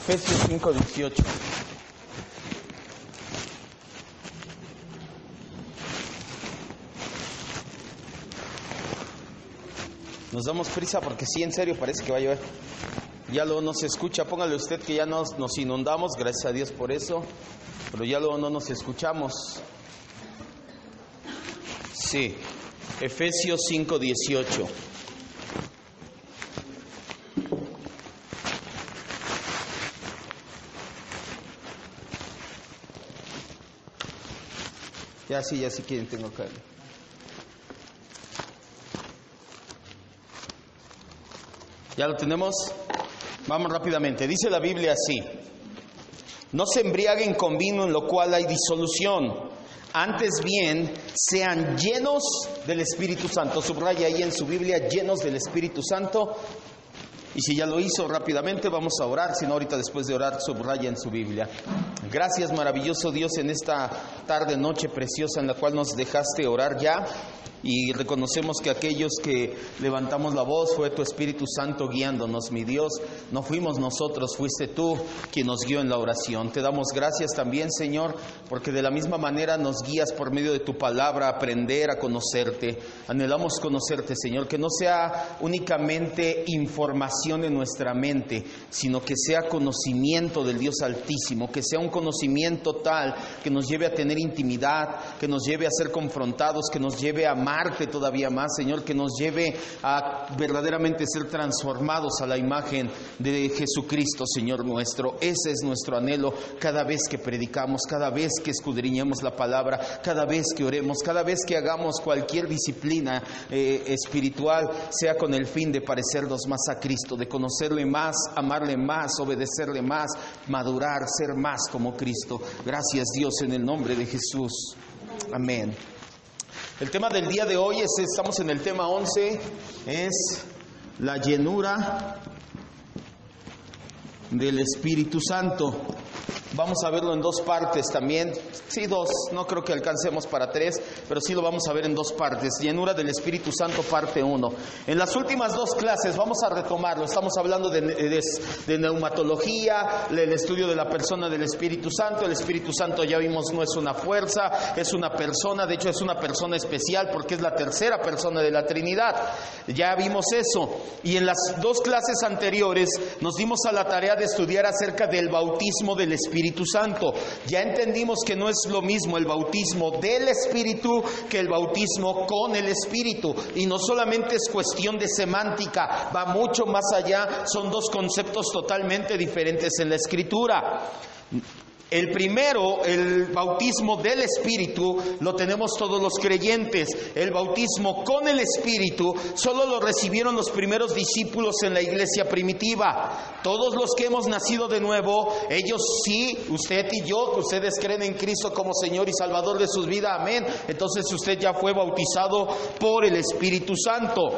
Efesios 5:18. Nos damos prisa porque sí, en serio, parece que va a llover. Ya luego no se escucha. Póngale usted que ya nos inundamos, gracias a Dios por eso. Pero ya luego no nos escuchamos. Sí, Efesios 5:18. Ya sí quieren, tengo que... ¿Ya lo tenemos? Vamos rápidamente. Dice la Biblia así: no se embriaguen con vino en lo cual hay disolución, antes bien sean llenos del Espíritu Santo. Subraya ahí en su Biblia, llenos del Espíritu Santo. Y si ya lo hizo rápidamente, vamos a orar. Si no, ahorita después de orar, subraya en su Biblia. Gracias, maravilloso Dios, en esta tarde, noche preciosa en la cual nos dejaste orar ya. Y reconocemos que aquellos que levantamos la voz fue tu Espíritu Santo guiándonos, mi Dios. No fuimos nosotros, fuiste tú quien nos guió en la oración. Te damos gracias también, Señor, porque de la misma manera nos guías por medio de tu palabra a aprender a conocerte. Anhelamos conocerte, Señor, que no sea únicamente información en nuestra mente, sino que sea conocimiento del Dios Altísimo, que sea un conocimiento tal que nos lleve a tener intimidad, que nos lleve a ser confrontados, que nos lleve a amarte todavía más, Señor, que nos lleve a verdaderamente ser transformados a la imagen de Jesucristo, Señor nuestro. Ese es nuestro anhelo cada vez que predicamos, cada vez que escudriñemos la palabra, cada vez que oremos, cada vez que hagamos cualquier disciplina espiritual, sea con el fin de parecernos más a Cristo, de conocerle más, amarle más, obedecerle más, madurar, ser más como Cristo. Gracias, Dios, en el nombre de Jesús. Amén. El tema del día de hoy estamos en el tema 11, es la llenura del Espíritu Santo. Vamos a verlo en dos partes también. Sí, dos, no creo que alcancemos para tres, pero sí lo vamos a ver en dos partes. Llenura del Espíritu Santo, parte 1. En las últimas dos clases vamos a retomarlo. Estamos hablando de neumatología, el estudio de la persona del Espíritu Santo. El Espíritu Santo, ya vimos, no es una fuerza, es una persona. De hecho, es una persona especial porque es la tercera persona de la Trinidad. Ya vimos eso. Y en las dos clases anteriores nos dimos a la tarea de estudiar acerca del bautismo del Espíritu Santo. Ya entendimos que no es lo mismo el bautismo del Espíritu que el bautismo con el Espíritu. Y no solamente es cuestión de semántica, va mucho más allá. Son dos conceptos totalmente diferentes en la Escritura. El primero, el bautismo del Espíritu, lo tenemos todos los creyentes. El bautismo con el Espíritu solo lo recibieron los primeros discípulos en la iglesia primitiva. Todos los que hemos nacido de nuevo, ellos sí, usted y yo, que ustedes creen en Cristo como Señor y Salvador de sus vidas, amén. Entonces usted ya fue bautizado por el Espíritu Santo,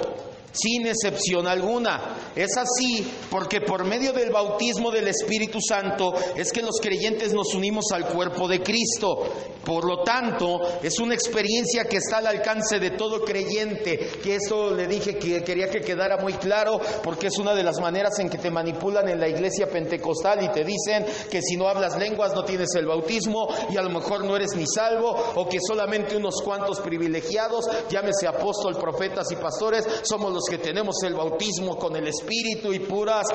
sin excepción alguna. Es así porque por medio del bautismo del Espíritu Santo es que los creyentes nos unimos al cuerpo de Cristo. Por lo tanto, es una experiencia que está al alcance de todo creyente, que eso le dije que quería que quedara muy claro, porque es una de las maneras en que te manipulan en la iglesia pentecostal y te dicen que si no hablas lenguas no tienes el bautismo y a lo mejor no eres ni salvo, o que solamente unos cuantos privilegiados, llámese apóstol, profetas y pastores, somos los que tenemos el bautismo con el Espíritu, y puras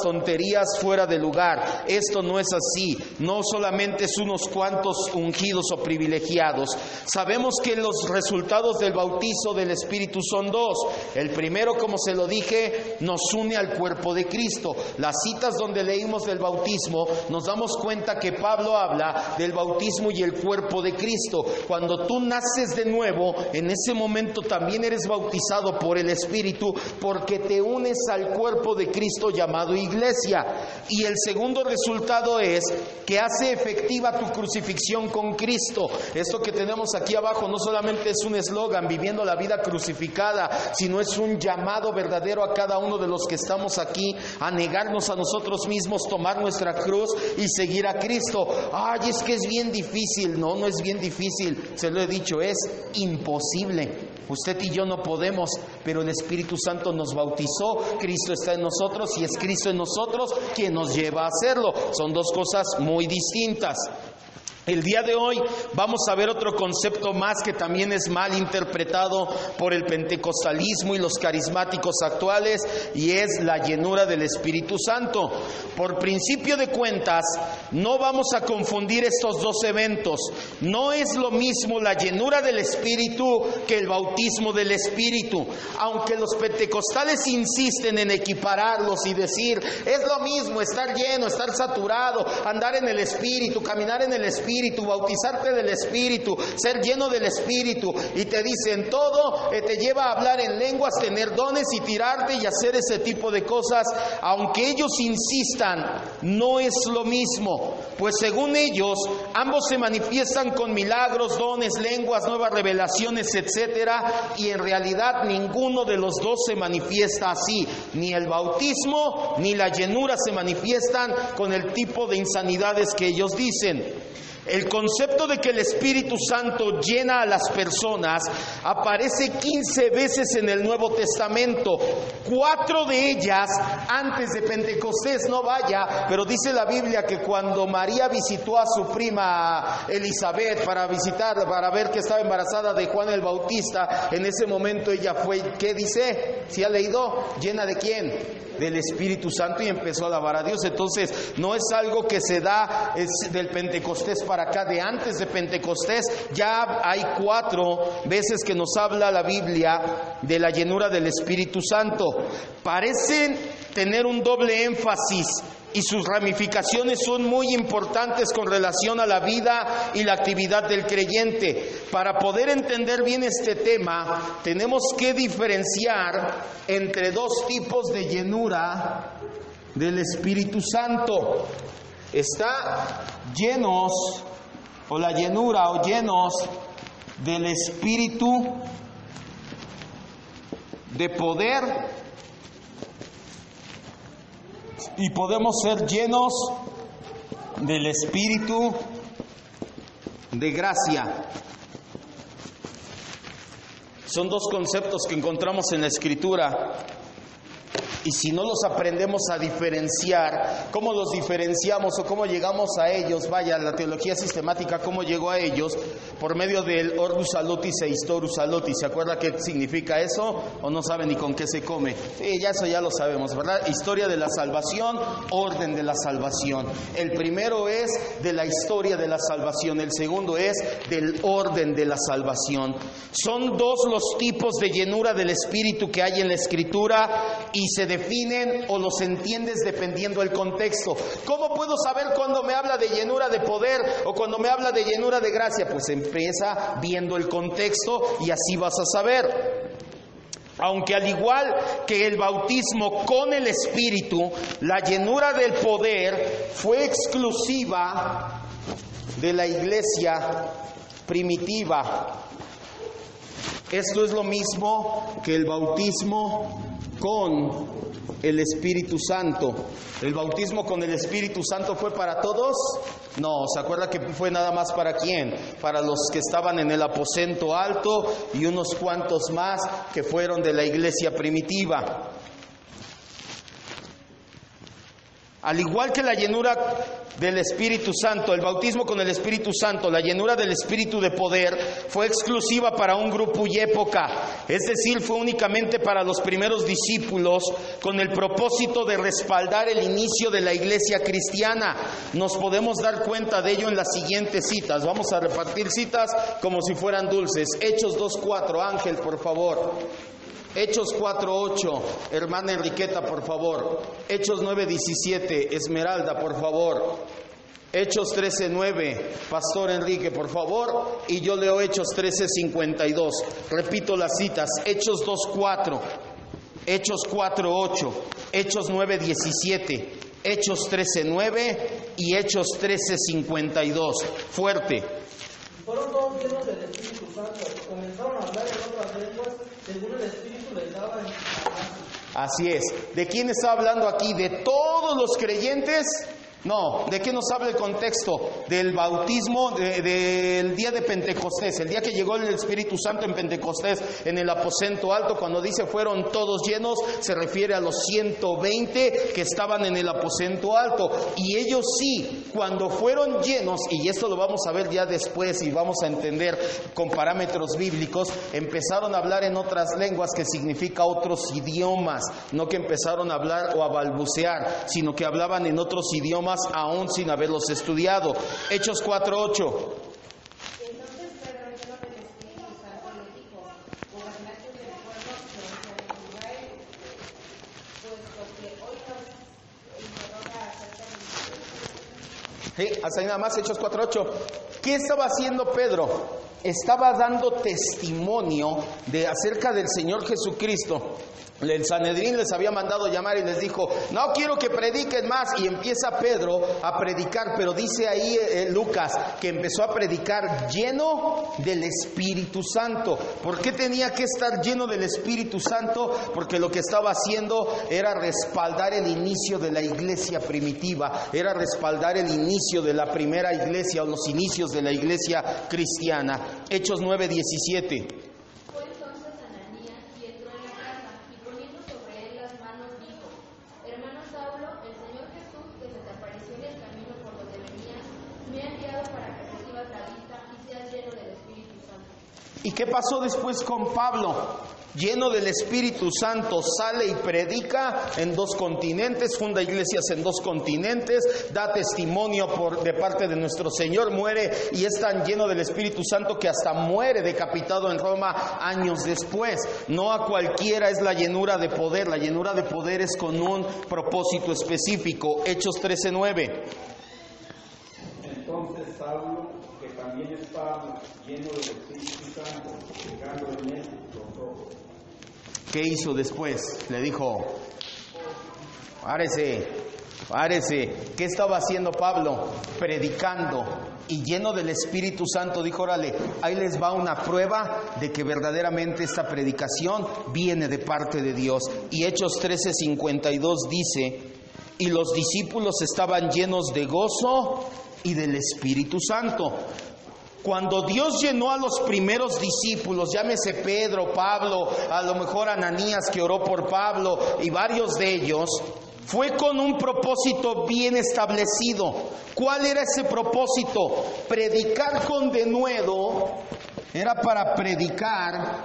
tonterías fuera de lugar. Esto no es así. No solamente es unos cuantos ungidos o privilegiados. Sabemos que los resultados del bautizo del Espíritu son dos. El primero, como se lo dije, nos une al cuerpo de Cristo. Las citas donde leímos del bautismo, nos damos cuenta que Pablo habla del bautismo y el cuerpo de Cristo. Cuando tú naces de nuevo, en ese momento también eres bautizado por el Espíritu, porque te unes al cuerpo de Cristo llamado iglesia. Y el segundo resultado es que que hace efectiva tu crucifixión con Cristo. Esto que tenemos aquí abajo no solamente es un eslogan, viviendo la vida crucificada, sino es un llamado verdadero a cada uno de los que estamos aquí a negarnos a nosotros mismos, tomar nuestra cruz y seguir a Cristo. Ay, es que es bien difícil. No, no es bien difícil, se lo he dicho, es imposible. Usted y yo no podemos, pero el Espíritu Santo nos bautizó, Cristo está en nosotros y es Cristo en nosotros quien nos lleva a hacerlo. Son dos cosas muy distintas. El día de hoy vamos a ver otro concepto más que también es mal interpretado por el pentecostalismo y los carismáticos actuales, y es la llenura del Espíritu Santo. Por principio de cuentas, no vamos a confundir estos dos eventos. No es lo mismo la llenura del Espíritu que el bautismo del Espíritu. Aunque los pentecostales insisten en equipararlos y decir, es lo mismo estar lleno, estar saturado, andar en el Espíritu, caminar en el Espíritu, bautizarte del Espíritu, ser lleno del Espíritu, y te dicen todo, te lleva a hablar en lenguas, tener dones y tirarte y hacer ese tipo de cosas. Aunque ellos insistan, no es lo mismo, pues según ellos, ambos se manifiestan con milagros, dones, lenguas, nuevas revelaciones, etcétera, y en realidad ninguno de los dos se manifiesta así. Ni el bautismo ni la llenura se manifiestan con el tipo de insanidades que ellos dicen. El concepto de que el Espíritu Santo llena a las personas aparece 15 veces en el Nuevo Testamento. 4 de ellas antes de Pentecostés, no vaya, pero dice la Biblia que cuando María visitó a su prima Elizabeth para ver que estaba embarazada de Juan el Bautista, en ese momento ella fue, ¿qué dice? ¿Sí ha leído? ¿Llena de quién? Del Espíritu Santo, y empezó a alabar a Dios. Entonces no es algo que se da del Pentecostés para acá, de antes de Pentecostés ya hay 4 veces que nos habla la Biblia de la llenura del Espíritu Santo. Parecen tener un doble énfasis y sus ramificaciones son muy importantes con relación a la vida y la actividad del creyente. Para poder entender bien este tema, tenemos que diferenciar entre 2 tipos de llenura del Espíritu Santo. Está llenos, o la llenura, o llenos del Espíritu de poder, y podemos ser llenos del Espíritu de gracia. Son 2 conceptos que encontramos en la Escritura, y si no los aprendemos a diferenciar, ¿cómo los diferenciamos o cómo llegamos a ellos? Vaya, la teología sistemática, ¿cómo llegó a ellos? Por medio del Ordo Salutis e Historia Salutis. ¿Se acuerda qué significa eso? ¿O no sabe ni con qué se come? Sí, eso ya lo sabemos, ¿verdad? Historia de la salvación, orden de la salvación. El primero es de la historia de la salvación, el segundo es del orden de la salvación. Son 2 los tipos de llenura del Espíritu que hay en la Escritura, y se definen o los entiendes dependiendo del contexto. ¿Cómo puedo saber cuando me habla de llenura de poder o cuando me habla de llenura de gracia? Pues empieza viendo el contexto y así vas a saber. Aunque al igual que el bautismo con el Espíritu, la llenura del poder fue exclusiva de la iglesia primitiva. Esto es lo mismo que el bautismo con el Espíritu Santo. ¿El bautismo con el Espíritu Santo fue para todos? No, ¿se acuerda que fue nada más para quién? Para los que estaban en el aposento alto y unos cuantos más que fueron de la iglesia primitiva. Al igual que la llenura del Espíritu Santo, el bautismo con el Espíritu Santo, la llenura del Espíritu de poder fue exclusiva para un grupo y época, es decir, fue únicamente para los primeros discípulos, con el propósito de respaldar el inicio de la iglesia cristiana. Nos podemos dar cuenta de ello en las siguientes citas. Vamos a repartir citas como si fueran dulces. Hechos 2:4, Ángel, por favor. Hechos 4:8, hermana Enriqueta, por favor. Hechos 9:17, Esmeralda, por favor. Hechos 13:9, Pastor Enrique, por favor. Y yo leo Hechos 13:52. Repito las citas. Hechos 2:4, Hechos 4:8, Hechos 9:17, Hechos 13:9 y Hechos 13:52. Fuerte. Fueron todos llenos del Espíritu Santo, comenzaron a hablar en otras lenguas, según el Espíritu les daba en Así es. ¿De quién está hablando aquí? ¿De todos los creyentes? No. ¿De qué nos habla el contexto? Del bautismo, del día de Pentecostés, el día que llegó el Espíritu Santo en Pentecostés, en el aposento alto. Cuando dice fueron todos llenos, se refiere a los 120 que estaban en el aposento alto. Y ellos sí, cuando fueron llenos, y esto lo vamos a ver ya después y vamos a entender con parámetros bíblicos, empezaron a hablar en otras lenguas, que significa otros idiomas. No que empezaron a hablar o a balbucear, sino que hablaban en otros idiomas aún sin haberlos estudiado. Hechos 4:8. Entonces Pedro, lleno del Espíritu Santo, le dijo: gobernantes del pueblo de Israel, puesto que hoy nos interroga acerca de Sí, hasta ahí nada más, Hechos 4:8. ¿Qué estaba haciendo Pedro? Estaba dando testimonio acerca del Señor Jesucristo. El Sanedrín les había mandado llamar y les dijo: no quiero que prediquen más. Y empieza Pedro a predicar, pero dice ahí Lucas que empezó a predicar lleno del Espíritu Santo. ¿Por qué tenía que estar lleno del Espíritu Santo? Porque lo que estaba haciendo era respaldar el inicio de la iglesia primitiva, era respaldar el inicio de la primera iglesia o los inicios de la iglesia cristiana. Hechos 9:17. Fue entonces Ananías y entró en la casa, y poniendo sobre él las manos dijo: hermano Saulo, el Señor Jesús, que se te apareció en el camino por donde venías, me ha enviado para que recibas la vista y seas lleno del Espíritu Santo. ¿Y qué pasó después con Pablo? Lleno del Espíritu Santo, sale y predica en 2 continentes, funda iglesias en 2 continentes, da testimonio de parte de nuestro Señor, muere y es tan lleno del Espíritu Santo que hasta muere decapitado en Roma años después. No a cualquiera es la llenura de poder, la llenura de poder es con un propósito específico. Hechos 13:9. Entonces Saulo, que también estaba lleno del Espíritu Santo, llegando en él los ojos. ¿Qué hizo después? Le dijo: párese. ¿Qué estaba haciendo Pablo? Predicando. Y lleno del Espíritu Santo dijo: órale, ahí les va una prueba de que verdaderamente esta predicación viene de parte de Dios. Y Hechos 13:52 dice: y los discípulos estaban llenos de gozo y del Espíritu Santo. Cuando Dios llenó a los primeros discípulos, llámese Pedro, Pablo, a lo mejor Ananías que oró por Pablo y varios de ellos, fue con un propósito bien establecido. ¿Cuál era ese propósito? Predicar con denuedo. Era para predicar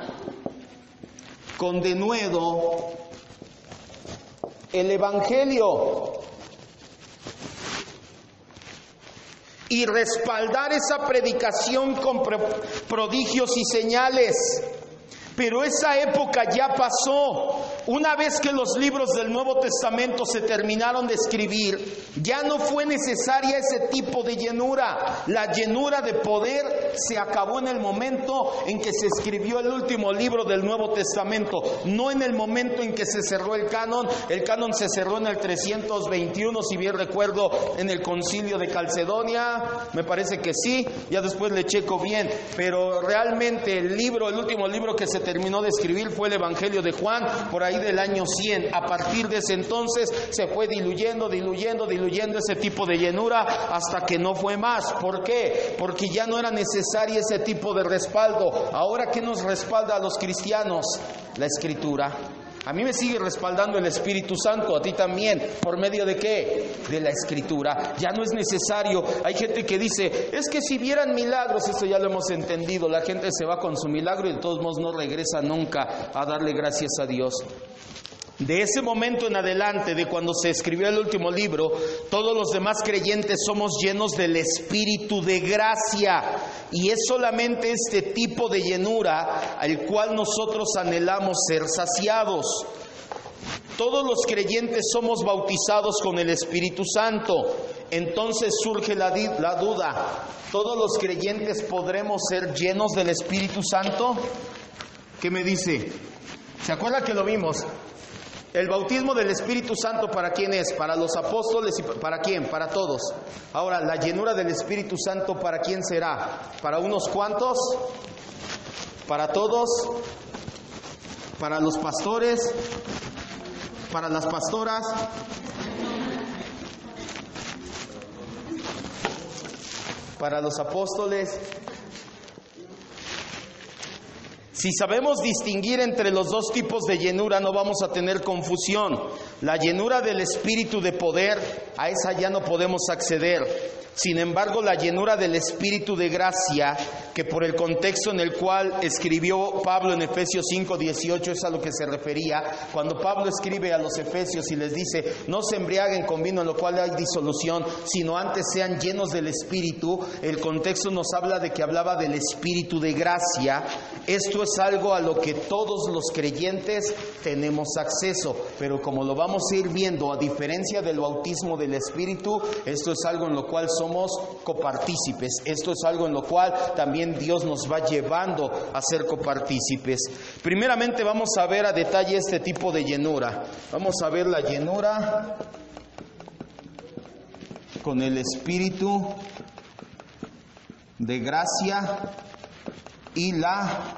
con denuedo el Evangelio y respaldar esa predicación con prodigios y señales. Pero esa época ya pasó. Una vez que los libros del Nuevo Testamento se terminaron de escribir, ya no fue necesaria ese tipo de llenura. La llenura de poder se acabó en el momento en que se escribió el último libro del Nuevo Testamento, no en el momento en que se cerró el canon. El canon se cerró en el 321, si bien recuerdo, en el concilio de Calcedonia, me parece que sí, ya después le checo bien, pero realmente el último libro que se terminó de escribir fue el Evangelio de Juan, por ahí del año 100. A partir de ese entonces se fue diluyendo ese tipo de llenura hasta que no fue más. ¿Por qué? Porque ya no era necesario ese tipo de respaldo. Ahora, ¿qué nos respalda a los cristianos? La Escritura. A mí me sigue respaldando el Espíritu Santo, a ti también. ¿Por medio de qué? De la Escritura. Ya no es necesario. Hay gente que dice: es que si vieran milagros, esto ya lo hemos entendido. La gente se va con su milagro y de todos modos no regresa nunca a darle gracias a Dios. De ese momento en adelante, de cuando se escribió el último libro, todos los demás creyentes somos llenos del Espíritu de gracia. Y es solamente este tipo de llenura al cual nosotros anhelamos ser saciados. Todos los creyentes somos bautizados con el Espíritu Santo. Entonces surge la duda: ¿todos los creyentes podremos ser llenos del Espíritu Santo? ¿Qué me dice? ¿Se acuerda que lo vimos? El bautismo del Espíritu Santo, ¿para quién es? Para los apóstoles y ¿para quién? Para todos. Ahora, la llenura del Espíritu Santo, ¿para quién será? ¿Para unos cuantos? ¿Para todos? ¿Para los pastores? ¿Para las pastoras? ¿Para los apóstoles? Si sabemos distinguir entre los dos tipos de llenura, no vamos a tener confusión. La llenura del Espíritu de poder, a esa ya no podemos acceder. Sin embargo, la llenura del Espíritu de gracia, que por el contexto en el cual escribió Pablo en Efesios 5:18 es a lo que se refería. Cuando Pablo escribe a los efesios y les dice: no se embriaguen con vino en lo cual hay disolución, sino antes sean llenos del Espíritu, el contexto nos habla de que hablaba del Espíritu de gracia. Esto es algo a lo que todos los creyentes tenemos acceso, pero como lo vamos a ir viendo, a diferencia del bautismo del Espíritu, esto es algo en lo cual somos copartícipes. Esto es algo en lo cual también Dios nos va llevando a ser copartícipes. Primeramente vamos a ver a detalle este tipo de llenura. Vamos a ver la llenura con el Espíritu de gracia y la,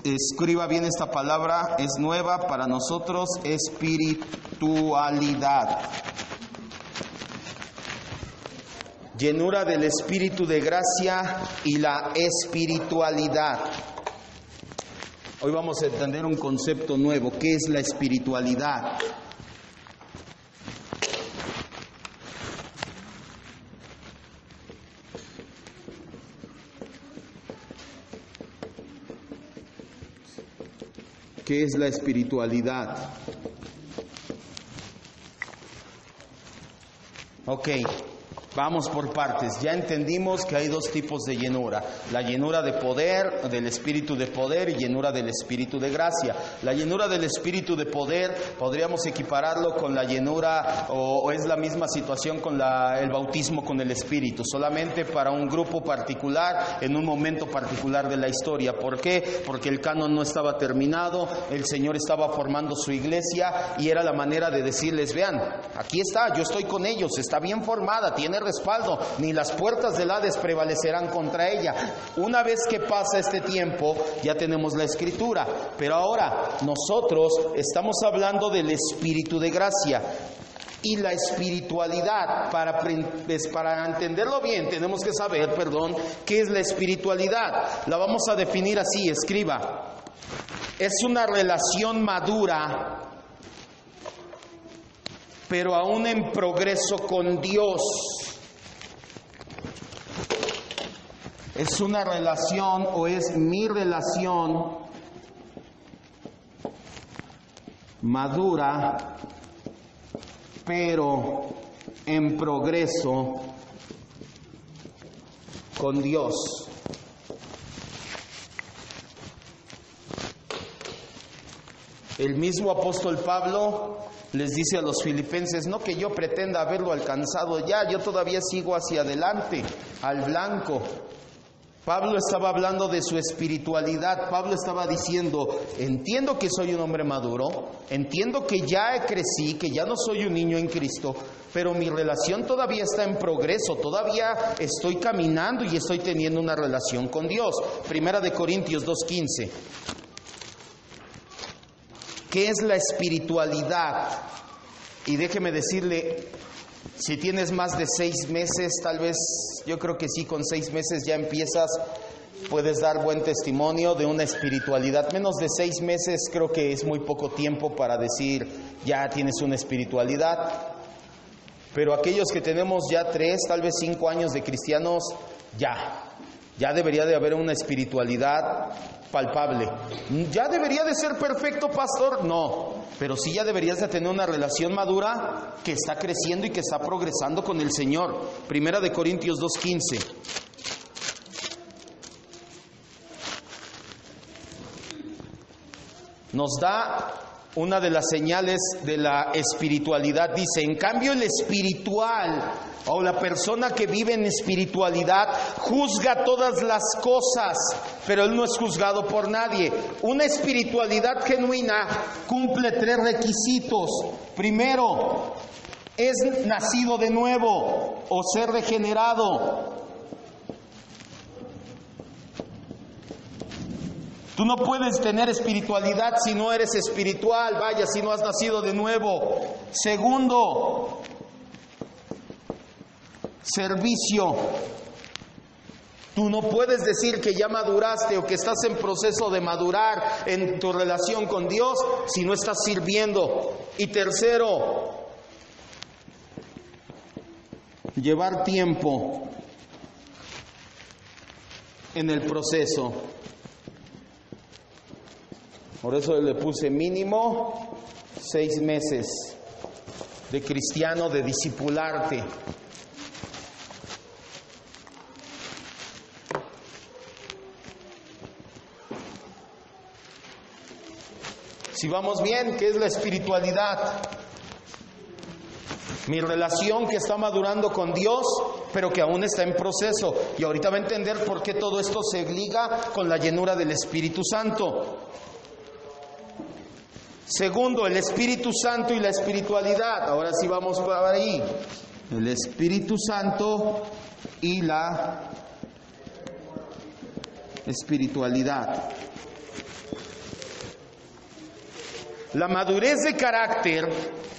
escriba bien esta palabra, es nueva para nosotros, espiritualidad. Llenura del Espíritu de gracia y la espiritualidad. Hoy vamos a entender un concepto nuevo. ¿Qué es la espiritualidad? ¿Qué es la espiritualidad? Ok. Vamos por partes. Ya entendimos que hay dos tipos de llenura. La llenura de poder, del Espíritu de poder, y llenura del Espíritu de gracia. La llenura del Espíritu de poder podríamos equipararlo con la llenura, o es la misma situación con el bautismo con el Espíritu, solamente para un grupo particular, en un momento particular de la historia. ¿Por qué? Porque el canon no estaba terminado, el Señor estaba formando su iglesia y era la manera de decirles: vean, aquí está, yo estoy con ellos, está bien formada, tiene respaldo, ni las puertas del Hades prevalecerán contra ella. Una vez que pasa este tiempo, ya tenemos la Escritura, pero ahora nosotros estamos hablando del Espíritu de gracia y la espiritualidad. Para entenderlo bien, tenemos que saber, qué es la espiritualidad. La vamos a definir así, escriba: es una relación madura, pero aún en progreso con Dios. Es una relación, o es mi relación madura, pero en progreso con Dios. El mismo apóstol Pablo les dice a los filipenses: no que yo pretenda haberlo alcanzado ya, yo todavía sigo hacia adelante, al blanco. Pablo estaba hablando de su espiritualidad. Pablo estaba diciendo: entiendo que soy un hombre maduro, entiendo que ya crecí, que ya no soy un niño en Cristo, pero mi relación todavía está en progreso, todavía estoy caminando y estoy teniendo una relación con Dios. Primera de Corintios 2:15. ¿Qué es la espiritualidad? Y déjeme decirle, si tienes más de 6 meses, tal vez, yo creo que sí, con 6 meses ya puedes dar buen testimonio de una espiritualidad. Menos de 6 meses creo que es muy poco tiempo para decir ya tienes una espiritualidad. Pero aquellos que tenemos ya 3, tal vez 5 años de cristianos, ya debería de haber una espiritualidad palpable. ¿Ya debería de ser perfecto, pastor? No, pero sí ya deberías de tener una relación madura que está creciendo y que está progresando con el Señor. Primera de Corintios 2:15. Nos da una de las señales de la espiritualidad. Dice: en cambio el espiritual o la persona que vive en espiritualidad juzga todas las cosas, pero él no es juzgado por nadie. Una espiritualidad genuina cumple 3 requisitos. Primero, es nacido de nuevo o ser regenerado. Tú no puedes tener espiritualidad si no eres espiritual, vaya, si no has nacido de nuevo. Segundo, servicio. Tú no puedes decir que ya maduraste o que estás en proceso de madurar en tu relación con Dios si no estás sirviendo. Y tercero, llevar tiempo en el proceso. Por eso le puse mínimo 6 meses de cristiano, de discipularte. Si vamos bien, ¿qué es la espiritualidad? Mi relación que está madurando con Dios, pero que aún está en proceso. Y ahorita va a entender por qué todo esto se liga con la llenura del Espíritu Santo. Segundo, el Espíritu Santo y la espiritualidad. Ahora sí vamos para ahí. El Espíritu Santo y la espiritualidad. La madurez de carácter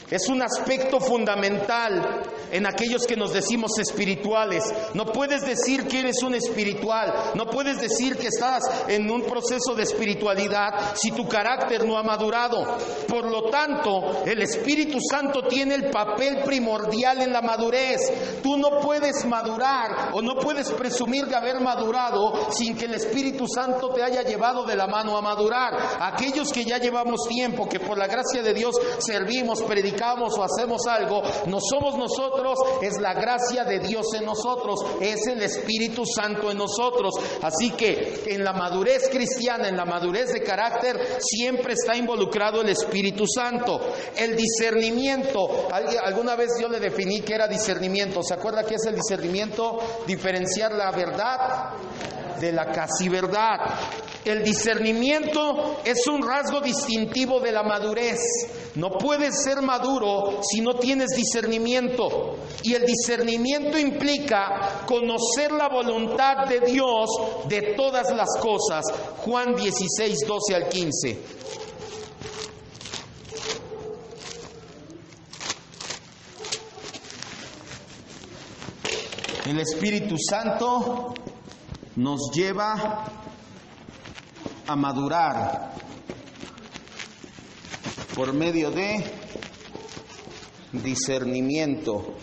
es un aspecto fundamental en aquellos que nos decimos espirituales. No puedes decir que eres un espiritual, no puedes decir que estás en un proceso de espiritualidad si tu carácter no ha madurado. Por lo tanto, el Espíritu Santo tiene el papel primordial en la madurez. Tú no puedes madurar o no puedes presumir de haber madurado sin que el Espíritu Santo te haya llevado de la mano a madurar. Aquellos que ya llevamos tiempo, que por la gracia de Dios servimos, predicamos o hacemos algo, no somos nosotros, es la gracia de Dios en nosotros, es el Espíritu Santo en nosotros. Así que en la madurez cristiana, en la madurez de carácter, siempre está involucrado el Espíritu Santo. El discernimiento, alguna vez yo le definí que era discernimiento. ¿Se acuerda qué es el discernimiento? Diferenciar la verdad de la casi verdad. El discernimiento es un rasgo distintivo de la madurez. No puedes ser maduro si no tienes discernimiento. Y el discernimiento implica conocer la voluntad de Dios de todas las cosas. Juan 16, 12 al 15. El Espíritu Santo nos lleva a madurar por medio de discernimiento.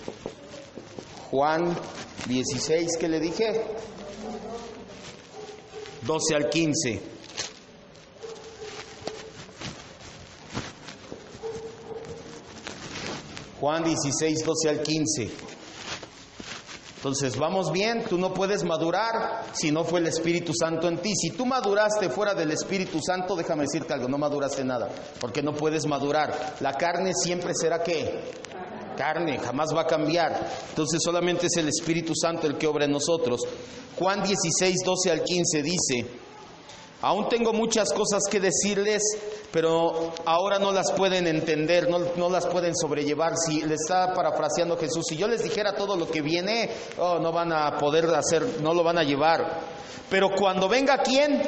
Juan 16, ¿qué le dije? 12 al 15. Juan 16, 12 al 15. Entonces, vamos bien, tú no puedes madurar si no fue el Espíritu Santo en ti. Si tú maduraste fuera del Espíritu Santo, déjame decirte algo, no maduraste nada, porque no puedes madurar. La carne siempre será ¿qué? Carne, jamás va a cambiar. Entonces, solamente es el Espíritu Santo el que obra en nosotros. Juan 16, 12 al 15 dice: aún tengo muchas cosas que decirles, pero ahora no las pueden entender, no las pueden sobrellevar. Si le está parafraseando Jesús, si yo les dijera todo lo que viene, no van a poder hacer, no lo van a llevar. Pero cuando venga, ¿quién?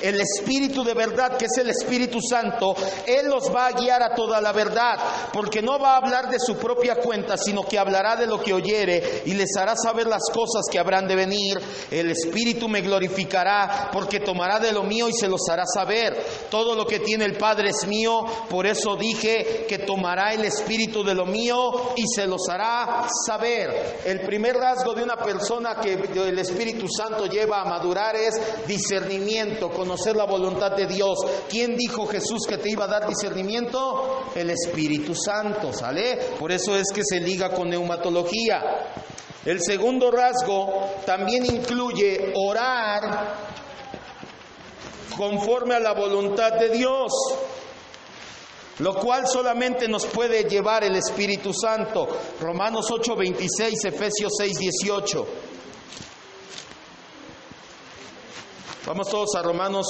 El Espíritu de verdad, que es el Espíritu Santo, Él los va a guiar a toda la verdad, porque no va a hablar de su propia cuenta, sino que hablará de lo que oyere y les hará saber las cosas que habrán de venir. El Espíritu me glorificará, porque tomará de lo mío y se los hará saber. Todo lo que tiene el Padre es mío, por eso dije que tomará el Espíritu de lo mío y se los hará saber. El primer rasgo de una persona que el Espíritu Santo lleva a madurar es discernimiento, conocer la voluntad de Dios. ¿Quién dijo Jesús que te iba a dar discernimiento? El Espíritu Santo, ¿sale? Por eso es que se liga con neumatología. El segundo rasgo también incluye orar conforme a la voluntad de Dios. lo cual solamente nos puede llevar el Espíritu Santo. Romanos 8:26, Efesios 6:18. Vamos todos a Romanos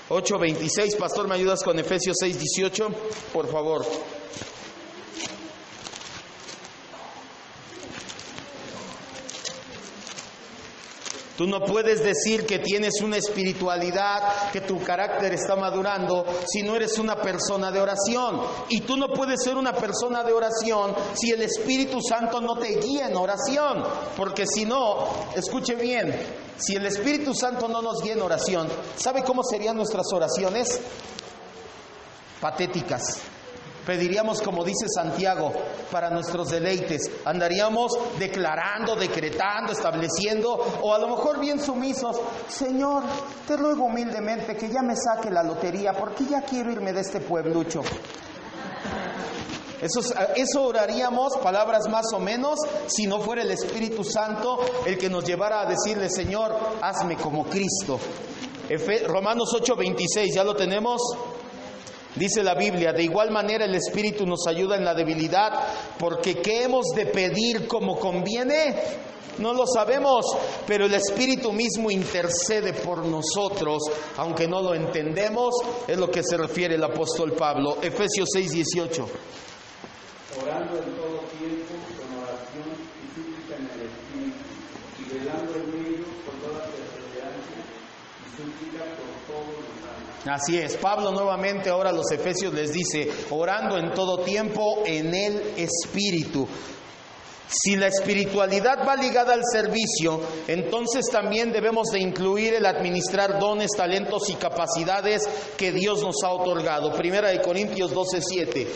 8:26. Pastor, ¿me ayudas con Efesios 6:18? Por favor. Tú no puedes decir que tienes una espiritualidad, que tu carácter está madurando, si no eres una persona de oración. Y tú no puedes ser una persona de oración si el Espíritu Santo no te guía en oración. Porque si no, escuche bien, si el Espíritu Santo no nos guía en oración, ¿sabe cómo serían nuestras oraciones? Patéticas. Pediríamos, como dice Santiago, para nuestros deleites. Andaríamos declarando, decretando, estableciendo, o a lo mejor bien sumisos. Señor, te ruego humildemente que ya me saque la lotería, porque ya quiero irme de este pueblucho. Eso oraríamos, palabras más o menos, si no fuera el Espíritu Santo el que nos llevara a decirle: Señor, hazme como Cristo. Romanos 8:26, ¿ya lo tenemos? Dice la Biblia: de igual manera el Espíritu nos ayuda en la debilidad, porque ¿qué hemos de pedir como conviene? No lo sabemos, pero el Espíritu mismo intercede por nosotros, aunque no lo entendemos. Es lo que se refiere el apóstol Pablo. Efesios 6:18. Orando en todo tiempo, con oración y súplica en el Espíritu, y velando en ello con toda perseverancia y súplica por todos los santos. Así es, Pablo nuevamente ahora a los Efesios les dice: orando en todo tiempo en el Espíritu. Si la espiritualidad va ligada al servicio, entonces también debemos de incluir el administrar dones, talentos y capacidades que Dios nos ha otorgado. Primera de Corintios 12:7.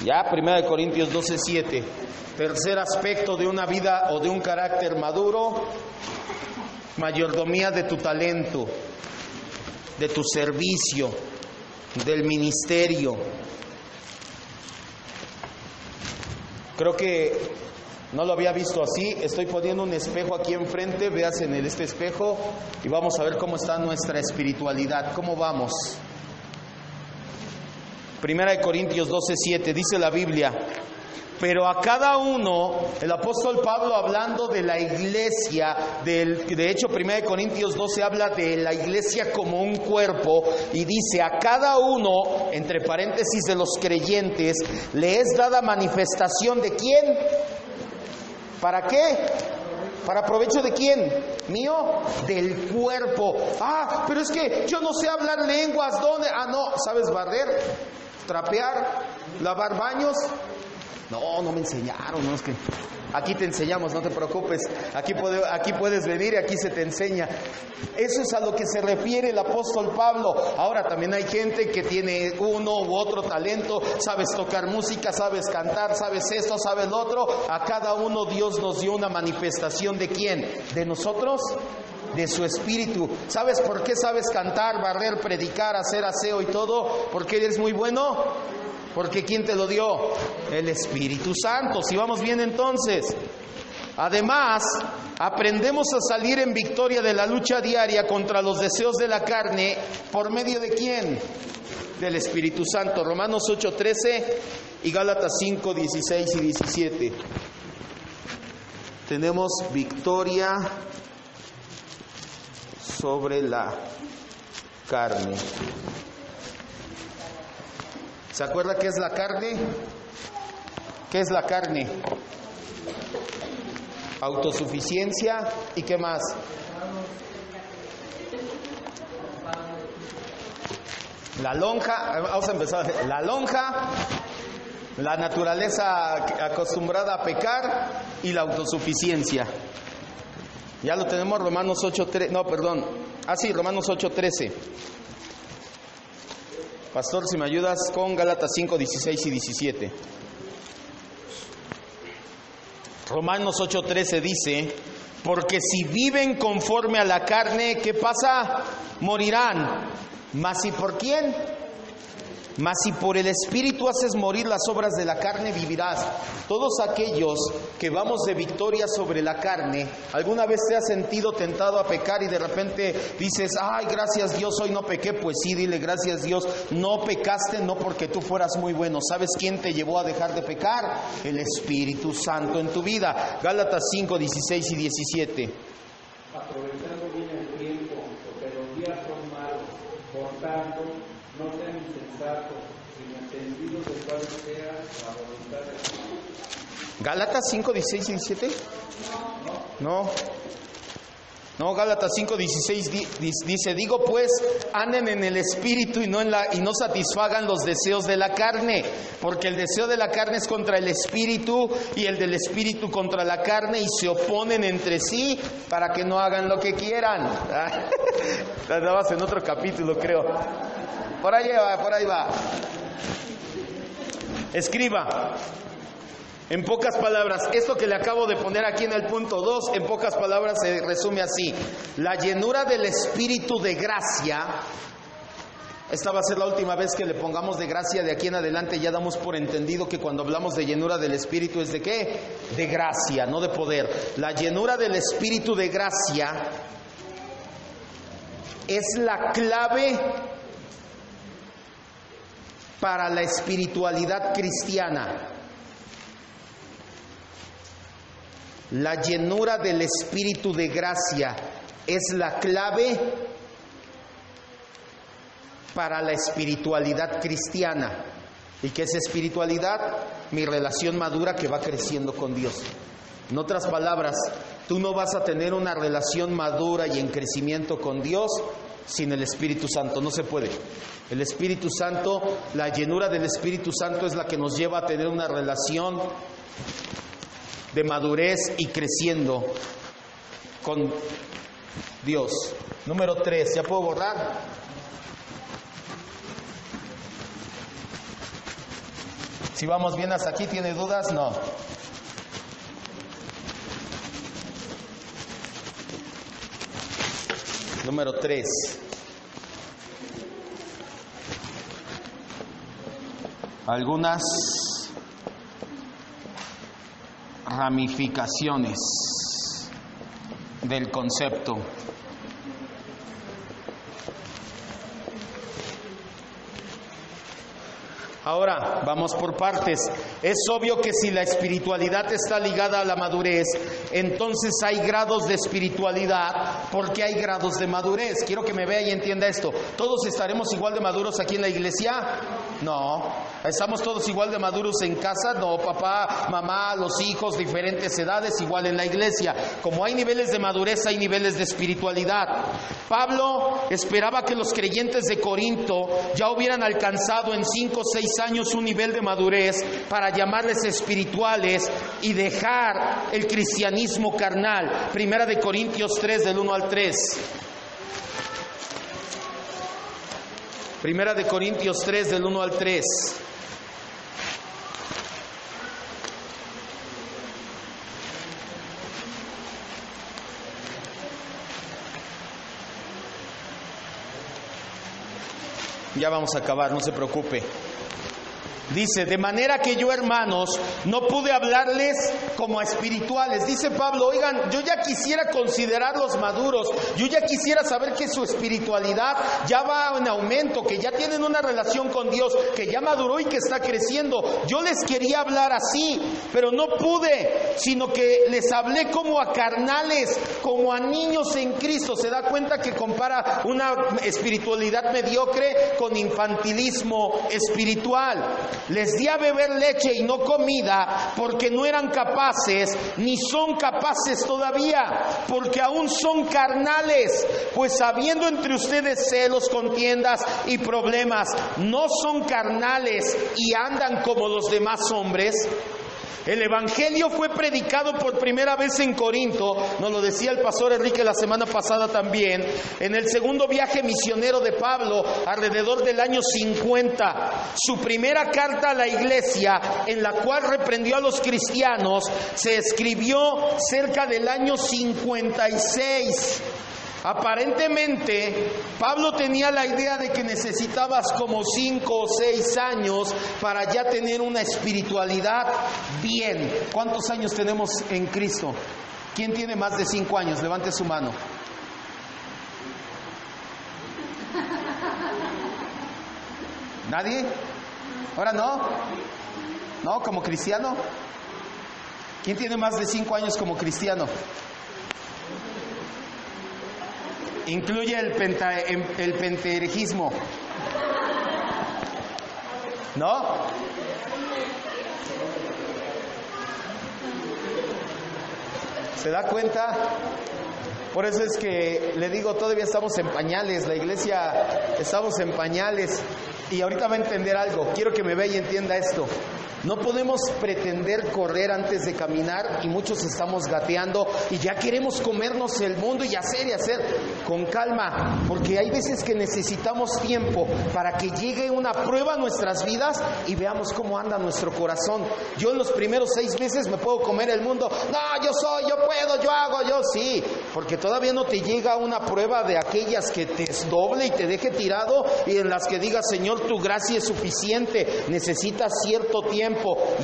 Ya, 1 Corintios 12:7. Tercer aspecto de una vida o de un carácter maduro: mayordomía de tu talento, de tu servicio, del ministerio. Creo que no lo había visto así. Estoy poniendo un espejo aquí enfrente. Véase en este espejo y vamos a ver cómo está nuestra espiritualidad, cómo vamos. Primera de Corintios 12:7, dice la Biblia: pero a cada uno, el apóstol Pablo hablando de la iglesia, de hecho 1 de Corintios 12 habla de la iglesia como un cuerpo, y dice: a cada uno, entre paréntesis, de los creyentes, le es dada manifestación de ¿quién? ¿Para qué? ¿Para provecho de quién? ¿Mío? Del cuerpo. Ah, pero es que yo no sé hablar lenguas. ¿Dónde? Ah, no, ¿sabes barrer? ¿Trapear? ¿Lavar baños? No me enseñaron. No, es que aquí te enseñamos, no te preocupes. Aquí puedes venir y aquí se te enseña. Eso es a lo que se refiere el apóstol Pablo. Ahora también hay gente que tiene uno u otro talento. Sabes tocar música, sabes cantar, sabes esto, sabes lo otro. A cada uno Dios nos dio una manifestación. ¿De quién? ¿De nosotros? De su espíritu. ¿Sabes por qué sabes cantar, barrer, predicar, hacer aseo y todo? ¿Porque eres muy bueno? Porque ¿quién te lo dio? El Espíritu Santo. Si vamos bien entonces. Además, aprendemos a salir en victoria de la lucha diaria contra los deseos de la carne. ¿Por medio de quién? Del Espíritu Santo. Romanos 8:13 y Gálatas 5:16 y 17. Tenemos victoria sobre la carne. ¿Se acuerda qué es la carne? ¿Qué es la carne? Autosuficiencia. ¿Y qué más? La lonja. Vamos a empezar. La lonja, la naturaleza acostumbrada a pecar y la autosuficiencia. Ya lo tenemos, Romanos 8:13. No, perdón. Sí, Romanos 8:13. Pastor, si me ayudas con Gálatas 5:16 y 17. Romanos 8:13 dice: porque si viven conforme a la carne, ¿qué pasa? Morirán. ¿Mas y por quién? Mas si por el Espíritu haces morir las obras de la carne, vivirás. Todos aquellos que vamos de victoria sobre la carne, ¿alguna vez te has sentido tentado a pecar y de repente dices, ay, gracias Dios, hoy no pequé? Pues sí, dile gracias Dios, no pecaste no porque tú fueras muy bueno. ¿Sabes quién te llevó a dejar de pecar? El Espíritu Santo en tu vida. Gálatas 5, 16 y 17. Aprovechando bien el tiempo, porque los días son malos. Por tanto, no sean insensatos, sino entendidos de cuál sea la voluntad de Dios. ¿Gálatas 5, 16 y 17? No, Gálatas 5, 16 dice, digo pues, anden en el Espíritu y no satisfagan los deseos de la carne, porque el deseo de la carne es contra el Espíritu y el del Espíritu contra la carne, y se oponen entre sí para que no hagan lo que quieran. Andabas en otro capítulo, creo. Por ahí va. Escriba. En pocas palabras, esto que le acabo de poner aquí en el punto 2, en pocas palabras se resume así. La llenura del Espíritu de gracia, esta va a ser la última vez que le pongamos de gracia, de aquí en adelante ya damos por entendido que cuando hablamos de llenura del Espíritu es de ¿qué? De gracia, no de poder. La llenura del Espíritu de gracia es la clave para la espiritualidad cristiana. La llenura del Espíritu de gracia es la clave para la espiritualidad cristiana. ¿Y qué es espiritualidad? Mi relación madura que va creciendo con Dios. En otras palabras, tú no vas a tener una relación madura y en crecimiento con Dios sin el Espíritu Santo. No se puede. El Espíritu Santo, la llenura del Espíritu Santo es la que nos lleva a tener una relación de madurez y creciendo con Dios. Número 3, ¿ya puedo borrar? Si vamos bien hasta aquí, ¿tiene dudas? No. Número 3. Algunas ramificaciones del concepto. Ahora, vamos por partes. Es obvio que si la espiritualidad está ligada a la madurez, entonces hay grados de espiritualidad, porque hay grados de madurez. Quiero que me vea y entienda esto. ¿Todos estaremos igual de maduros aquí en la iglesia? No. ¿Estamos todos igual de maduros en casa? No. Papá, mamá, los hijos, diferentes edades, igual en la iglesia. Como hay niveles de madurez, hay niveles de espiritualidad. Pablo esperaba que los creyentes de Corinto ya hubieran alcanzado en 5 o 6 años un nivel de madurez para llamarles espirituales y dejar el cristianismo carnal. Primera de Corintios 3 del 1 al 3. Primera de Corintios 3 del 1 al 3. Ya vamos a acabar, no se preocupe. Dice, de manera que yo, hermanos, no pude hablarles como a espirituales. Dice Pablo, oigan, yo ya quisiera considerarlos maduros. Yo ya quisiera saber que su espiritualidad ya va en aumento, que ya tienen una relación con Dios, que ya maduró y que está creciendo. Yo les quería hablar así, pero no pude, sino que les hablé como a carnales, como a niños en Cristo. Se da cuenta que compara una espiritualidad mediocre con infantilismo espiritual. Les di a beber leche y no comida, porque no eran capaces, ni son capaces todavía, porque aún son carnales. Pues habiendo entre ustedes celos, contiendas y problemas, ¿no son carnales y andan como los demás hombres? El Evangelio fue predicado por primera vez en Corinto, nos lo decía el pastor Enrique la semana pasada también, en el segundo viaje misionero de Pablo, alrededor del año 50. Su primera carta a la iglesia, en la cual reprendió a los cristianos, se escribió cerca del año 56. Aparentemente, Pablo tenía la idea de que necesitabas como 5 o 6 años para ya tener una espiritualidad bien. ¿Cuántos años tenemos en Cristo? ¿Quién tiene más de 5 años? Levante su mano. ¿Nadie? ¿Ahora no? ¿No? ¿Como cristiano? ¿Quién tiene más de 5 años como cristiano? Incluye el penteerejismo. ¿No? ¿Se da cuenta? Por eso es que le digo, todavía estamos en pañales, la iglesia estamos en pañales. Y ahorita va a entender algo, quiero que me vea y entienda esto. No podemos pretender correr antes de caminar y muchos estamos gateando y ya queremos comernos el mundo y hacer con calma, porque hay veces que necesitamos tiempo para que llegue una prueba a nuestras vidas y veamos cómo anda nuestro corazón. Yo en los primeros 6 meses me puedo comer el mundo, no, yo puedo, yo hago, yo sí, porque todavía no te llega una prueba de aquellas que te doble y te deje tirado y en las que digas, Señor, tu gracia es suficiente, necesitas cierto tiempo.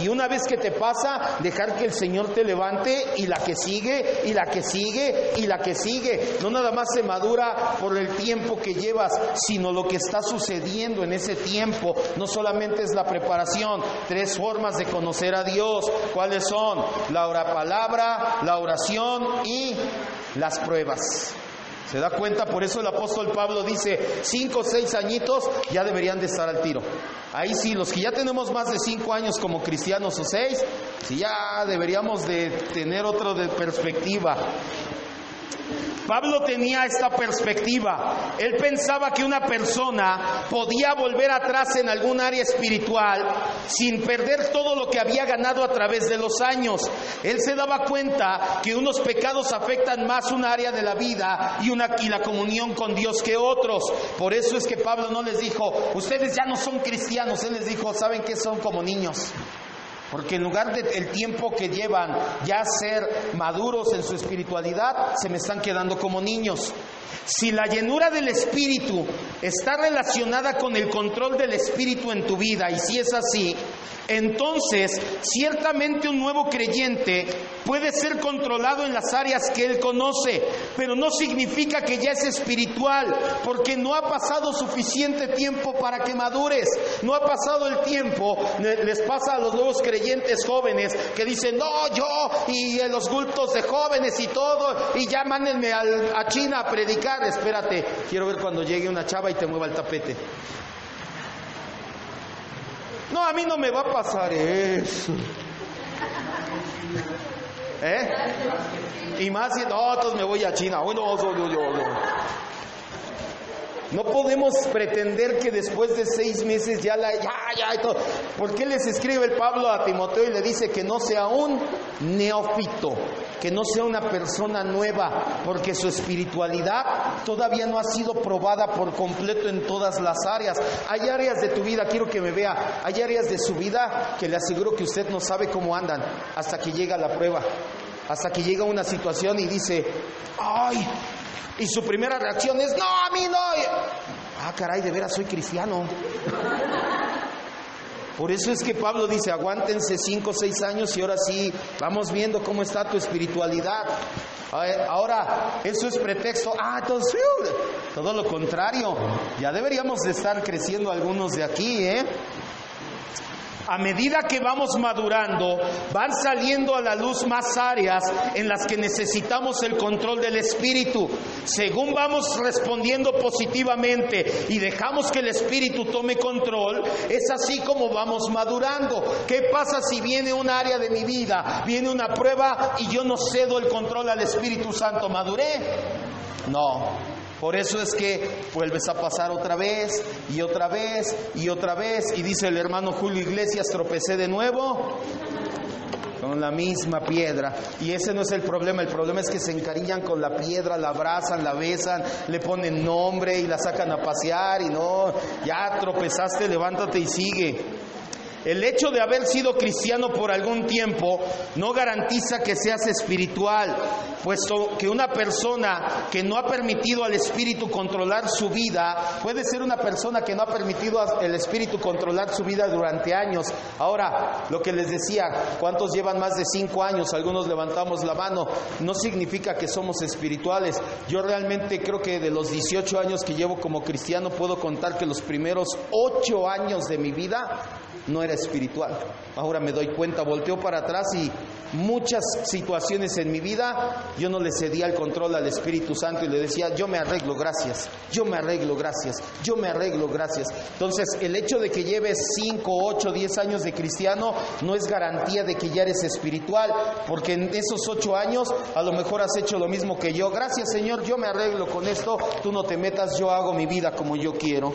Y una vez que te pasa, dejar que el Señor te levante y la que sigue, y la que sigue, y la que sigue. No nada más se madura por el tiempo que llevas, sino lo que está sucediendo en ese tiempo. No solamente es la preparación. 3 formas de conocer a Dios. ¿Cuáles son? La palabra, la oración y las pruebas. ¿Se da cuenta? Por eso el apóstol Pablo dice, 5 o 6 añitos ya deberían de estar al tiro. Ahí sí, los que ya tenemos más de 5 años como cristianos o 6, sí ya deberíamos de tener otra de perspectiva. Pablo tenía esta perspectiva. Él pensaba que una persona podía volver atrás en algún área espiritual sin perder todo lo que había ganado a través de los años. Él se daba cuenta que unos pecados afectan más un área de la vida y la comunión con Dios que otros. Por eso es que Pablo no les dijo, ustedes ya no son cristianos. Él les dijo, ¿saben qué? Son como niños. Porque en lugar del tiempo que llevan ya ser maduros en su espiritualidad, se me están quedando como niños. Si la llenura del Espíritu está relacionada con el control del Espíritu en tu vida, y si es así, entonces ciertamente un nuevo creyente puede ser controlado en las áreas que él conoce, pero no significa que ya es espiritual, porque no ha pasado suficiente tiempo para que madures. No ha pasado el tiempo. Les pasa a los nuevos creyentes jóvenes que dicen, no, yo y en los cultos de jóvenes y todo, y ya mándenme a China a predicar. Espérate, quiero ver cuando llegue una chava y te mueva el tapete. No, a mí no me va a pasar eso. Y más si no, entonces me voy a China. Bueno, no podemos pretender que después de 6 meses ya y todo. ¿Por qué les escribe el Pablo a Timoteo y le dice que no sea un neófito, que no sea una persona nueva? Porque su espiritualidad todavía no ha sido probada por completo en todas las áreas. Hay áreas de tu vida, quiero que me vea, hay áreas de su vida que le aseguro que usted no sabe cómo andan hasta que llega la prueba, hasta que llega una situación y dice, ¡ay! Y su primera reacción es, no, a mí no. Ah, caray, de veras soy cristiano. Por eso es que Pablo dice, aguántense 5 o 6 años y ahora sí, vamos viendo cómo está tu espiritualidad. Ahora, eso es pretexto. Entonces, todo lo contrario. Ya deberíamos de estar creciendo algunos de aquí, A medida que vamos madurando, van saliendo a la luz más áreas en las que necesitamos el control del Espíritu. Según vamos respondiendo positivamente y dejamos que el Espíritu tome control, es así como vamos madurando. ¿Qué pasa si viene un área de mi vida, viene una prueba y yo no cedo el control al Espíritu Santo? ¿Maduré? No. Por eso es que vuelves a pasar otra vez y otra vez y otra vez. Y dice el hermano Julio Iglesias, tropecé de nuevo con la misma piedra. Y ese no es el problema es que se encariñan con la piedra, la abrazan, la besan, le ponen nombre y la sacan a pasear. Y no, ya tropezaste, levántate y sigue. El hecho de haber sido cristiano por algún tiempo no garantiza que seas espiritual, puesto que una persona que no ha permitido al Espíritu controlar su vida, puede ser una persona que no ha permitido al Espíritu controlar su vida durante años. Ahora, lo que les decía, ¿cuántos llevan más de 5 años? Algunos levantamos la mano. No significa que somos espirituales. Yo realmente creo que de los 18 años que llevo como cristiano, puedo contar que los primeros 8 años de mi vida no era espiritual. Ahora me doy cuenta, volteo para atrás y muchas situaciones en mi vida yo no le cedía el control al Espíritu Santo y le decía, yo me arreglo, gracias, yo me arreglo, gracias, yo me arreglo, gracias. Entonces, el hecho de que lleves 5, 8, 10 años de cristiano no es garantía de que ya eres espiritual, porque en esos 8 años a lo mejor has hecho lo mismo que yo. Gracias, Señor, yo me arreglo con esto, tú no te metas, yo hago mi vida como yo quiero.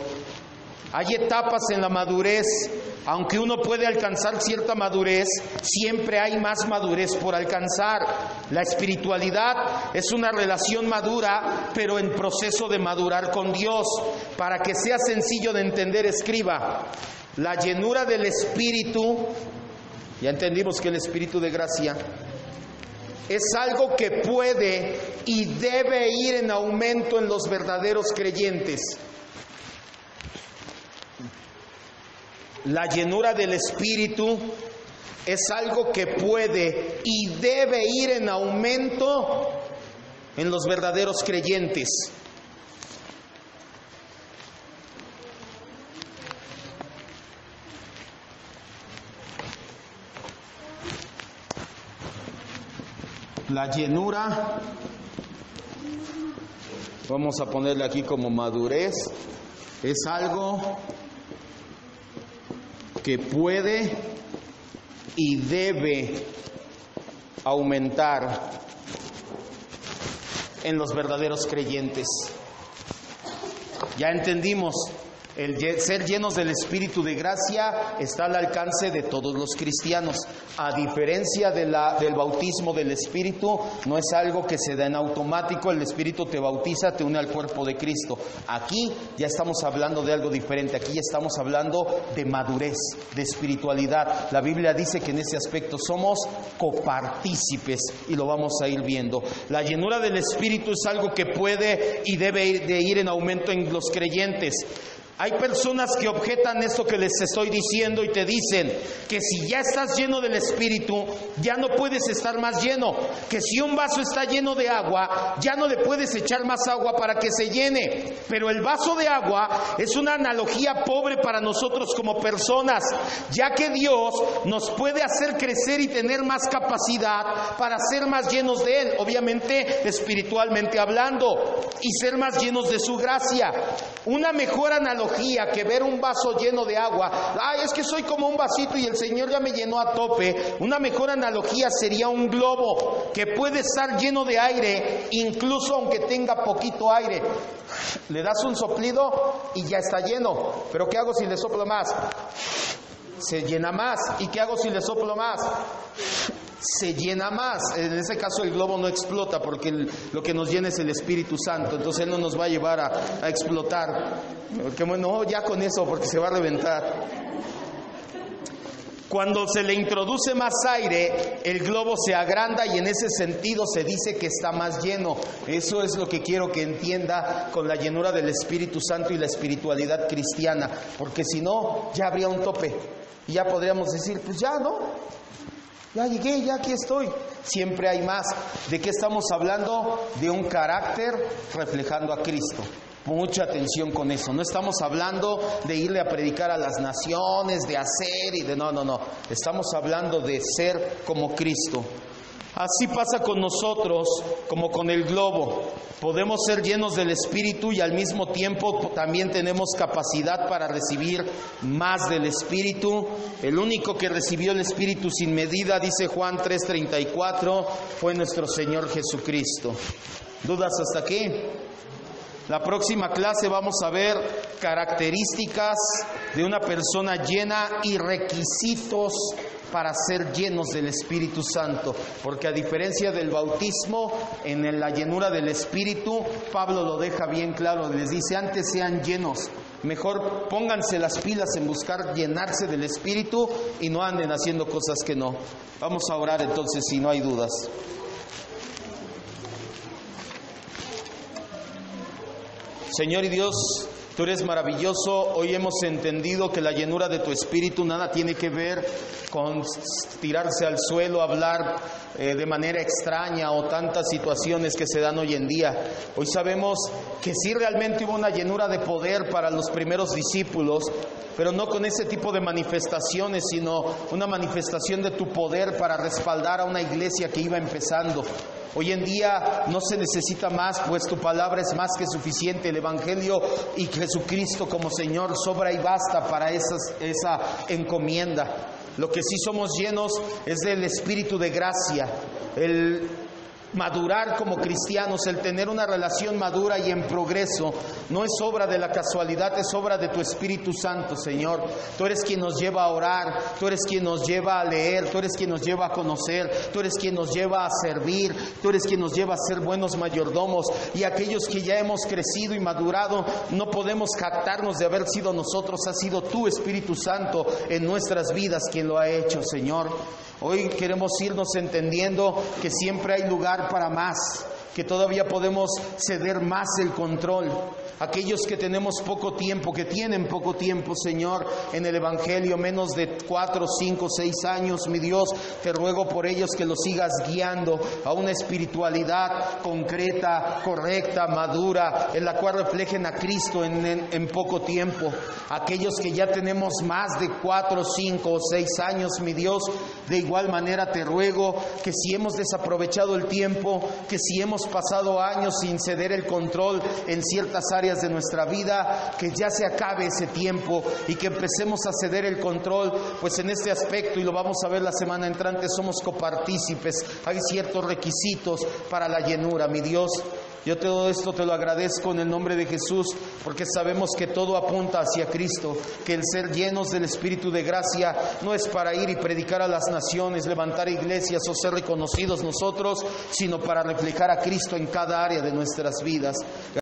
Hay etapas en la madurez. Aunque uno puede alcanzar cierta madurez, siempre hay más madurez por alcanzar. La espiritualidad es una relación madura, pero en proceso de madurar con Dios. Para que sea sencillo de entender, escriba: la llenura del Espíritu, ya entendimos que el Espíritu de gracia es algo que puede y debe ir en aumento en los verdaderos creyentes. La llenura del Espíritu es algo que puede y debe ir en aumento en los verdaderos creyentes. La llenura, vamos a ponerle aquí como madurez, es algo que puede y debe aumentar en los verdaderos creyentes. Ya entendimos, el ser llenos del Espíritu de gracia está al alcance de todos los cristianos. A diferencia del bautismo del Espíritu, no es algo que se da en automático. El Espíritu te bautiza, te une al cuerpo de Cristo. Aquí ya estamos hablando de algo diferente. Aquí ya estamos hablando de madurez, de espiritualidad. La Biblia dice que en ese aspecto somos copartícipes y lo vamos a ir viendo. La llenura del Espíritu es algo que puede y debe de ir en aumento en los creyentes. Hay personas que objetan esto que les estoy diciendo y te dicen que si ya estás lleno del Espíritu, ya no puedes estar más lleno. Que si un vaso está lleno de agua, ya no le puedes echar más agua para que se llene. Pero el vaso de agua es una analogía pobre para nosotros como personas, ya que Dios nos puede hacer crecer y tener más capacidad para ser más llenos de Él, obviamente espiritualmente hablando, y ser más llenos de su gracia. Una mejor analogía que ver un vaso lleno de agua. Ay, es que soy como un vasito y el Señor ya me llenó a tope. Una mejor analogía sería un globo que puede estar lleno de aire, incluso aunque tenga poquito aire. Le das un soplido y ya está lleno. Pero ¿qué hago si le soplo más? Se llena más. ¿Y qué hago si le soplo más? Se llena más. En ese caso el globo no explota, porque lo que nos llena es el Espíritu Santo. Entonces Él no nos va a llevar a explotar. Porque bueno, ya con eso, porque se va a reventar. Cuando se le introduce más aire, el globo se agranda y en ese sentido se dice que está más lleno. Eso es lo que quiero que entienda con la llenura del Espíritu Santo y la espiritualidad cristiana. Porque si no, ya habría un tope. Y ya podríamos decir, pues ya, ¿no? Ya llegué, ya aquí estoy. Siempre hay más. ¿De qué estamos hablando? De un carácter reflejando a Cristo. Mucha atención con eso. No estamos hablando de irle a predicar a las naciones, de hacer y de... No. Estamos hablando de ser como Cristo. Así pasa con nosotros como con el globo. Podemos ser llenos del Espíritu y al mismo tiempo también tenemos capacidad para recibir más del Espíritu. El único que recibió el Espíritu sin medida, dice Juan 3:34, fue nuestro Señor Jesucristo. ¿Dudas hasta aquí? La próxima clase vamos a ver características de una persona llena y requisitos para ser llenos del Espíritu Santo, porque a diferencia del bautismo, en la llenura del Espíritu, Pablo lo deja bien claro, les dice, antes sean llenos Mejor pónganse las pilas en buscar llenarse del Espíritu y no anden haciendo cosas que no. Vamos a orar entonces si no hay dudas. Señor y Dios, Tú eres maravilloso. Hoy hemos entendido que la llenura de tu Espíritu nada tiene que ver con tirarse al suelo, hablar de manera extraña o tantas situaciones que se dan hoy en día. Hoy sabemos que sí realmente hubo una llenura de poder para los primeros discípulos, pero no con ese tipo de manifestaciones, sino una manifestación de tu poder para respaldar a una iglesia que iba empezando. Hoy en día no se necesita más, pues tu palabra es más que suficiente. El Evangelio y Jesucristo como Señor sobra y basta para esa encomienda. Lo que sí somos llenos es del Espíritu de gracia, el madurar como cristianos, el tener una relación madura y en progreso, no es obra de la casualidad, es obra de tu Espíritu Santo, Señor. Tú eres quien nos lleva a orar, tú eres quien nos lleva a leer, tú eres quien nos lleva a conocer, tú eres quien nos lleva a servir, tú eres quien nos lleva a ser buenos mayordomos. Y aquellos que ya hemos crecido y madurado, no podemos jactarnos de haber sido nosotros, ha sido tu Espíritu Santo en nuestras vidas quien lo ha hecho, Señor. Hoy queremos irnos entendiendo que siempre hay lugar para más, que todavía podemos ceder más el control. Aquellos que tenemos poco tiempo, que tienen poco tiempo, Señor, en el Evangelio, menos de 4, 5, 6 años, mi Dios, te ruego por ellos que los sigas guiando a una espiritualidad concreta, correcta, madura, en la cual reflejen a Cristo en poco tiempo. Aquellos que ya tenemos más de 4, 5 o 6 años, mi Dios, de igual manera te ruego que si hemos desaprovechado el tiempo, que si hemos pasado años sin ceder el control en ciertas áreas de nuestra vida, que ya se acabe ese tiempo y que empecemos a ceder el control, pues en este aspecto, y lo vamos a ver la semana entrante, somos copartícipes, hay ciertos requisitos para la llenura, mi Dios. Yo todo esto te lo agradezco en el nombre de Jesús, porque sabemos que todo apunta hacia Cristo, que el ser llenos del Espíritu de gracia no es para ir y predicar a las naciones, levantar iglesias o ser reconocidos nosotros, sino para reflejar a Cristo en cada área de nuestras vidas.